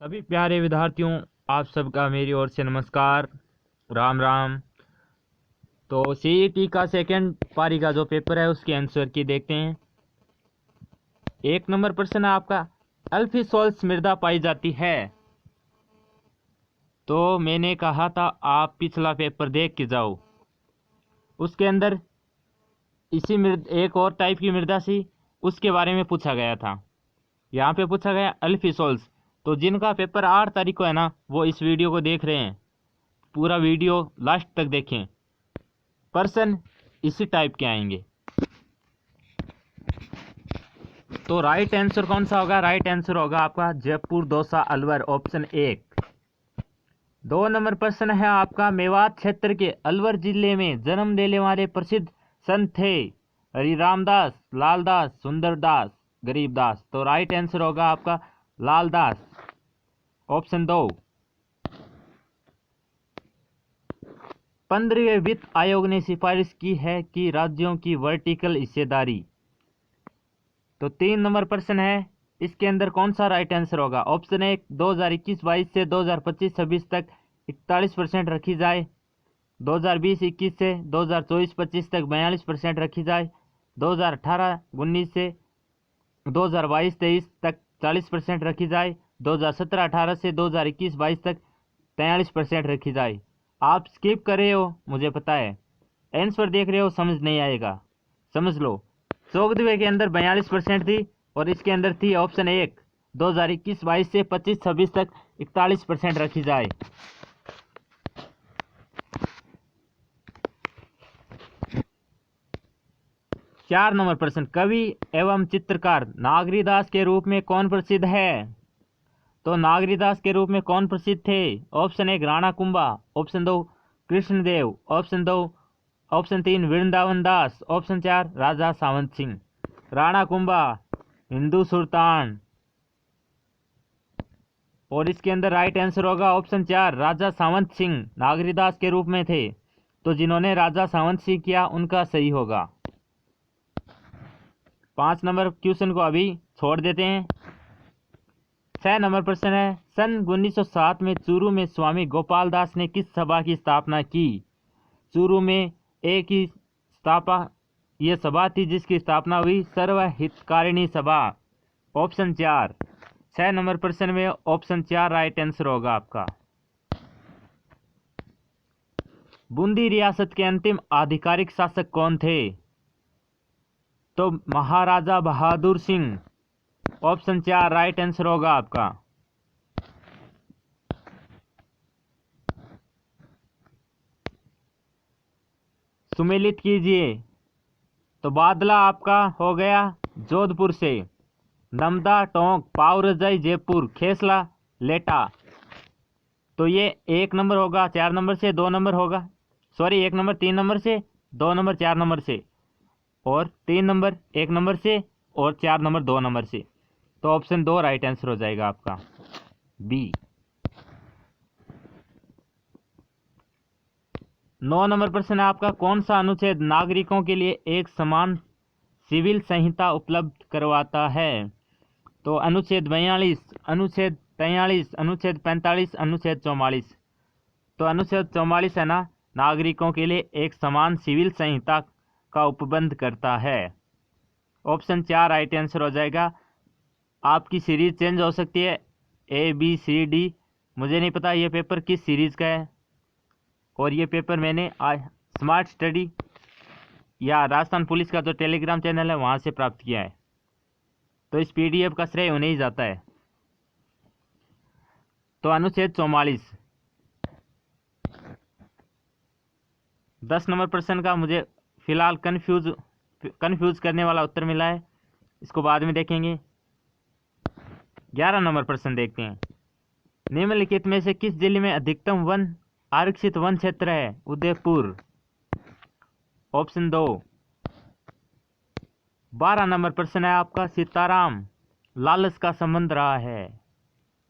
सभी प्यारे विद्यार्थियों, आप सबका मेरी ओर से नमस्कार, राम राम। तो सीईटी का सेकंड पारी का जो पेपर है उसके आंसर की देखते हैं। 1 नंबर प्रश्न है आपका, अल्फिसोल्स मृदा पाई जाती है। तो मैंने कहा था आप पिछला पेपर देख के जाओ, उसके अंदर इसी एक और टाइप की मृदा सी उसके बारे में पूछा गया था। यहाँ पे पूछा गया अल्फिसोल्स। तो जिनका पेपर 8 तारीख को है ना, वो इस वीडियो को देख रहे हैं, पूरा वीडियो लास्ट तक देखें। पर्सन इसी टाइप के आएंगे। तो राइट आंसर कौन सा होगा? राइट आंसर होगा आपका जयपुर, दौसा, अलवर, ऑप्शन 1। 2 नंबर प्रश्न है आपका, मेवात क्षेत्र के अलवर जिले में जन्म लेने वाले प्रसिद्ध संत थे हरि रामदास, लालदास, सुंदरदास, गरीबदास। तो राइट आंसर होगा आपका लालदास, ऑप्शन 2। 15वें वित्त आयोग ने सिफारिश की है कि राज्यों की वर्टिकल हिस्सेदारी। तो 3 नंबर प्रश्न है, इसके अंदर कौन सा राइट आंसर होगा? ऑप्शन 1, 2021-22 से 2025-26 तक 41% रखी जाए, 2020-21 से 2024-25 तक 42% रखी जाए, 2018-19 से 2022-23 तक 40% रखी जाए, 2017-18 से 2021-22 तक 43% रखी जाए। आप स्किप कर रहे हो, मुझे पता है, आंसर देख रहे हो, समझ नहीं आएगा, समझ लो। 100वें के अंदर 42% थी और इसके अंदर थी ऑप्शन 1, 2021-22 से 25-26 तक 41% रखी जाए। चार नंबर प्रश्न, कवि एवं चित्रकार नागरीदास के रूप में कौन प्रसिद्ध है? तो नागरीदास के रूप में कौन प्रसिद्ध थे? Option 1, Rana Kumbha, option 2, Krishnadev, option 3, Vrindavan Das, option 4, Raja Sawant Singh. Rana Kumbha Hindu Sultan, और इसके अंदर राइट आंसर होगा ऑप्शन 4, राजा सावंत सिंह नागरीदास के रूप में थे। तो जिन्होंने राजा सावंत सिंह किया उनका सही होगा। 5 नंबर क्वेश्चन को अभी छोड़ देते हैं। 6 नंबर प्रश्न है, सन 1907 में चूरू में स्वामी गोपाल दास ने किस सभा की स्थापना की? चूरू में एक ही ये सभा थी जिसकी स्थापना हुई, सर्वहितकारिणी सभा, ऑप्शन 4। 6 नंबर प्रश्न में ऑप्शन 4 राइट आंसर होगा आपका। बूंदी रियासत के अंतिम आधिकारिक शासक कौन थे? तो महाराजा Bahadur Singh, option 4 right answer होगा आपका। सुमेलित कीजिए। तो बादला आपका हो गया जोधपुर से, नमदा, टोंक, पावरजई, जयपुर, खेसला, लेटा। तो ये 1 नंबर होगा 4 नंबर से, 2 नंबर होगा, सॉरी 1 नंबर 3 नंबर से, 2 नंबर 4 नंबर से, और 3 नंबर 1 नंबर से, और 4 नंबर 2 नंबर से। तो ऑप्शन 2 राइट आंसर हो जाएगा आपका, बी। 9 नंबर प्रश्न है आपका, कौन सा अनुच्छेद नागरिकों के लिए एक समान सिविल संहिता उपलब्ध करवाता है? तो अनुच्छेद 42, अनुच्छेद 43, अनुच्छेद 45, अनुच्छेद 44। तो अनुच्छेद 44 है ना, नागरिकों के लिए एक समान सिविल संहिता का उपबंध करता है। ऑप्शन 4 राइट आंसर हो जाएगा। आपकी सीरीज चेंज हो सकती है, ABCD, मुझे नहीं पता ये पेपर किस सीरीज का है, और ये पेपर मैंने स्मार्ट स्टडी या राजस्थान पुलिस का जो टेलीग्राम चैनल है वहाँ से प्राप्त किया है। तो इस PDF का श्रेय उन्हें ही जाता है। तो अनुच्छेद 44। 10 नंबर प्रश्न का मुझे फिलहाल कंफ्यूज करने वाला उत्तर मिला है, इसको बाद में देखेंगे। 11 नंबर प्रश्न देखते हैं, निम्नलिखित में से किस जिले में अधिकतम वन आरक्षित वन क्षेत्र है? उदयपुर, ऑप्शन 2। 12 नंबर प्रश्न है आपका, सीताराम लालच का संबंध रहा है,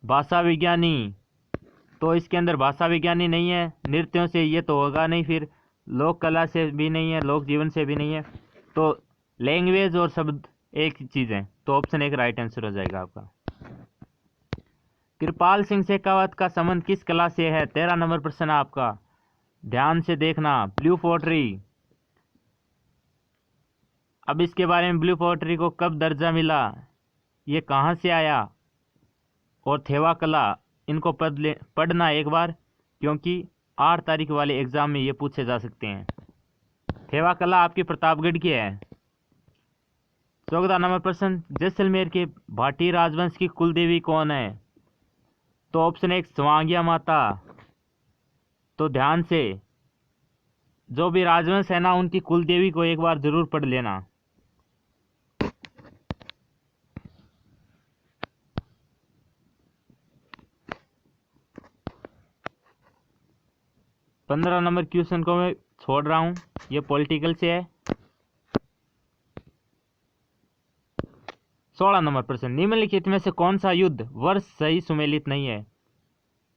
भाषा विज्ञानी। तो इसके अंदर भाषा विज्ञानी नहीं है, नृत्यों से ये तो होगा नहीं, फिर लोक कला से भी नहीं है, लोक जीवन से भी नहीं है। तो लैंग्वेज और शब्द एक ही चीज़ है। तो ऑप्शन 1 राइट आंसर हो जाएगा आपका। कृपाल सिंह शेखावत का संबंध किस कला से है? 13 नंबर प्रश्न है आपका, ध्यान से देखना। ब्लू पोट्री, अब इसके बारे में, ब्लू पोट्री को कब दर्जा मिला, ये कहाँ से आया, और थेवा कला, इनको पढ़ना एक बार, क्योंकि 8 तारीख वाले एग्जाम में ये पूछे जा सकते हैं। थेवा कला आपकी प्रतापगढ़ की है। 14 नंबर प्रश्न, जैसलमेर के भाटी राजवंश की कुलदेवी कौन है? तो ऑप्शन 1 स्वांगिया माता। तो ध्यान से, जो भी राजवंश है ना, उनकी कुलदेवी को एक बार जरूर पढ़ लेना। 15 नंबर क्वेश्चन को मैं छोड़ रहा हूं, ये पॉलिटिकल से है। 16 नंबर प्रश्न, निम्नलिखित में से कौन सा युद्ध वर्ष सही सुमेलित नहीं है?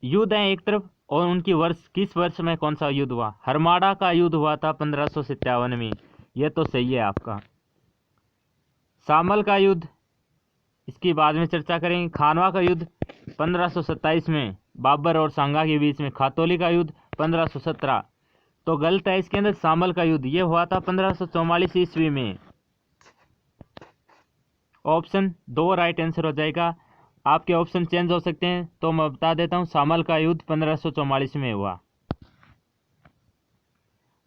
युद्ध है एक तरफ, और उनकी वर्ष, किस वर्ष में कौन सा युद्ध हुआ? हरमाड़ा का युद्ध हुआ था 1557 में, यह तो सही है आपका। सामल का युद्ध, इसकी बाद में चर्चा करेंगे। खानवा का युद्ध 1527 में, बाबर और सांगा के बीच में। खातौली का युद्ध 1517। तो गलत है इसके अंदर, सामल का युद्ध ये हुआ था 1544 ईस्वी में। ऑप्शन 2 राइट आंसर हो जाएगा। आपके ऑप्शन चेंज हो सकते हैं, तो मैं बता देता हूं, सामल का युद्ध 1544 में हुआ।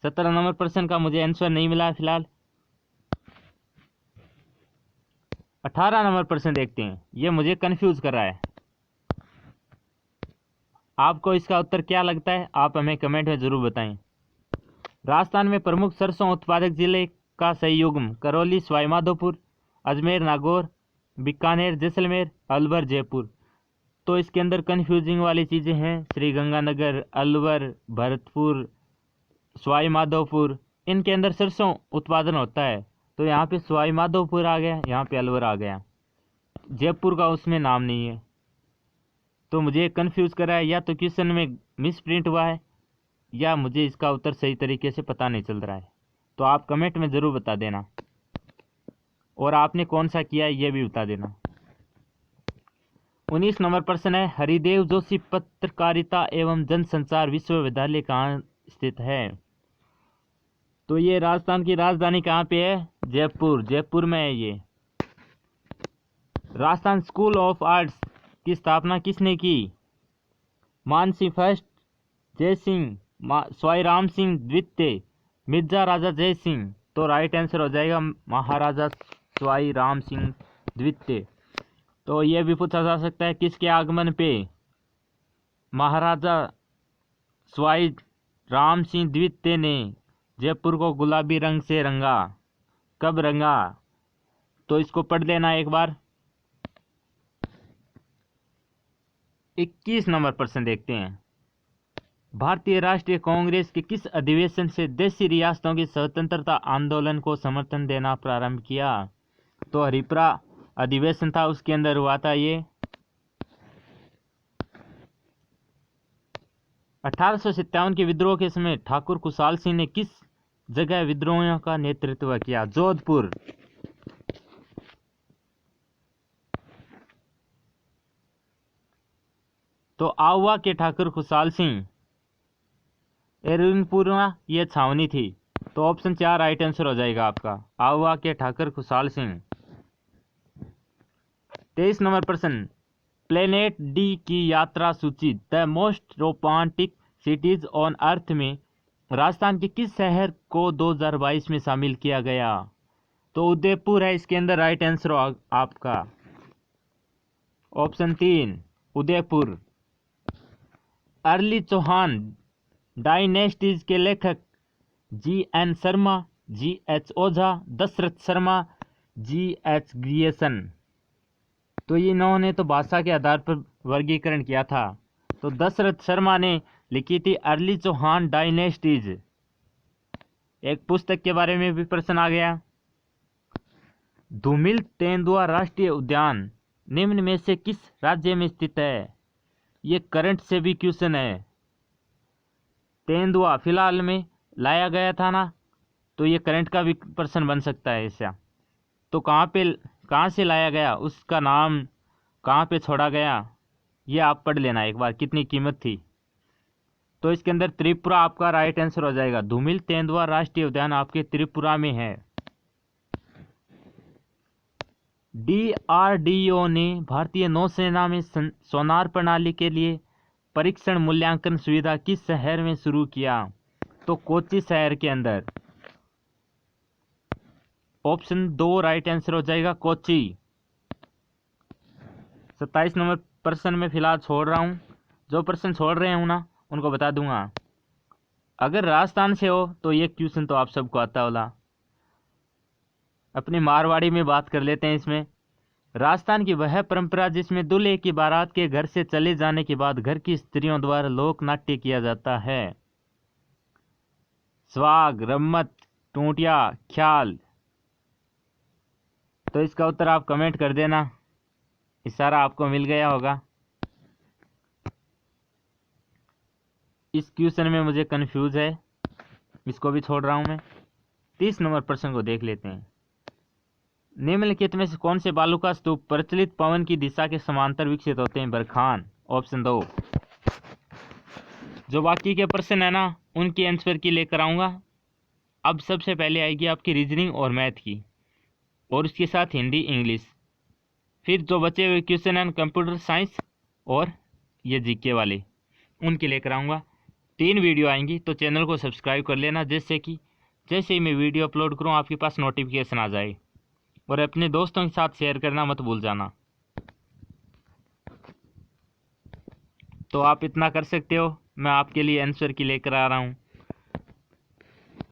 17 नंबर प्रश्न का मुझे आंसर नहीं मिला फिलहाल। 18 नंबर प्रश्न देखते हैं, ये मुझे कंफ्यूज कर रहा है। आपको इसका उत्तर क्या लगता है, आप हमें कमेंट में जरूर बताएं। राजस्थान में प्रमुख सरसों उत्पादक जिले का सही युग्म: करौली, सवाईमाधोपुर, अजमेर, नागौर, बीकानेर, जैसलमेर, अलवर, जयपुर। तो इसके अंदर कंफ्यूजिंग वाली चीज़ें हैं, श्रीगंगानगर, अलवर, भरतपुर, सवाईमाधोपुर, इनके अंदर सरसों उत्पादन होता है। तो यहाँ पे सवाईमाधोपुर आ गया, यहाँ पे अलवर आ गया, जयपुर का उसमें नाम नहीं है। तो मुझे कंफ्यूज कर रहा है, या तो क्वेश्चन में मिस प्रिंट हुआ है, या मुझे इसका उत्तर सही तरीके से पता नहीं चल रहा है। तो आप कमेंट में ज़रूर बता देना, और आपने कौन सा किया है ये भी बता देना। 19 नंबर प्रश्न है, हरिदेव जोशी पत्रकारिता एवं जनसंचार विश्वविद्यालय कहाँ स्थित है? तो ये राजस्थान की राजधानी कहाँ पे है? जयपुर, जयपुर में है ये। राजस्थान स्कूल ऑफ आर्ट्स की स्थापना किसने की? मानसिंह फर्स्ट, जय सिंह, स्वाई राम सिंह द्वितीय, मिर्जा राजा जय सिंह। तो राइट आंसर हो जाएगा महाराजा स्वाई राम सिंह द्वितीय। तो ये भी पूछा जा सकता है, किसके आगमन पे महाराजा स्वाई राम सिंह द्वितीय ने जयपुर को गुलाबी रंग से रंगा, कब रंगा? तो इसको पढ़ लेना एक बार। 21 नंबर प्रश्न देखते हैं, भारतीय राष्ट्रीय कांग्रेस के किस अधिवेशन से देशी रियासतों की स्वतंत्रता आंदोलन को समर्थन देना प्रारंभ किया? तो हरिपुरा अधिवेशन था, उसके अंदर हुआ था ये। 1857 के विद्रोह के समय ठाकुर खुशहाल सिंह ने किस जगह विद्रोहियों का नेतृत्व किया? जोधपुर। तो आहुआ के ठाकुर खुशहाल सिंह, एरविनपुरा ये छावनी थी। तो ऑप्शन 4 राइट आंसर हो जाएगा आपका, आहुआ के ठाकुर खुशहाल सिंह। 23 नंबर प्रश्न, प्लेनेट डी की यात्रा सूची the most romantic CTs on earth में राजस्थान के किस शहर को 2022 में शामिल किया गया? तो उदयपुर है इसके अंदर राइट आंसर आपका, option 3 Udaipur. Early Chauhan dynasties के लेखक G.N. शर्मा, G.H. ओझा, दशरथ शर्मा, G.H. ग्रियसन। तो ये इन्होंने तो भाषा के आधार पर वर्गीकरण किया था। तो दशरथ शर्मा ने लिखी थी अर्ली चौहान डायनेस्टीज। एक पुस्तक के बारे में भी प्रश्न आ गया, धूमिल तेंदुआ राष्ट्रीय उद्यान निम्न में से किस राज्य में स्थित है? ये करंट से भी क्वेश्चन है। तेंदुआ फिलहाल में लाया गया था ना, तो ये करंट का भी प्रश्न बन सकता है ऐसा। तो कहाँ से लाया गया, उसका नाम कहाँ पे छोड़ा गया, ये आप पढ़ लेना एक बार कितनी कीमत थी। तो इसके अंदर त्रिपुरा आपका राइट आंसर हो जाएगा। धूमिल तेंदुआ राष्ट्रीय उद्यान आपके त्रिपुरा में है। DRDO ने भारतीय नौसेना में सोनार प्रणाली के लिए परीक्षण मूल्यांकन सुविधा किस शहर में शुरू किया? तो कोच्चि शहर के अंदर। ऑप्शन 2 राइट आंसर हो जाएगा, कोच्चि। 27 नंबर प्रश्न में फिलहाल छोड़ रहा हूं। जो प्रश्न छोड़ रहे हूं ना उनको बता दूंगा। अगर राजस्थान से हो तो ये क्वेश्चन तो आप सबको आता होला। अपनी मारवाड़ी में बात कर लेते हैं इसमें। राजस्थान की वह परंपरा जिसमें दूल्हे की बारात के घर से चले जाने के बाद घर की स्त्रियों द्वारा लोक नाट्य किया जाता है। स्वाग, रम्मत, टूटिया, ख्याल। तो इसका उत्तर आप कमेंट कर देना। इशारा आपको मिल गया होगा। इस क्वेश्चन में मुझे कंफ्यूज है, इसको भी छोड़ रहा हूं मैं। 30 नंबर प्रश्न को देख लेते हैं। निम्नलिखित में से कौन से बालुका स्तूप प्रचलित पवन की दिशा के समांतर विकसित होते हैं? बरखान। ऑप्शन 2। जो बाकी के प्रश्न है ना उनकी आंसर की लेकर आऊंगा। अब सबसे पहले आएगी आपकी रीजनिंग और मैथ की, और उसके साथ हिंदी, इंग्लिश। फिर जो बचे हुए क्वेश्चन हैं कंप्यूटर साइंस और ये जीके वाले, उनके लेकर आऊँगा। 3 वीडियो आएंगी, तो चैनल को सब्सक्राइब कर लेना, जैसे कि जैसे ही मैं वीडियो अपलोड करूँ आपके पास नोटिफिकेशन आ जाए। और अपने दोस्तों के साथ शेयर करना मत भूल जाना। तो आप इतना कर सकते हो, मैं आपके लिए आंसर की लेकर आ रहा हूँ।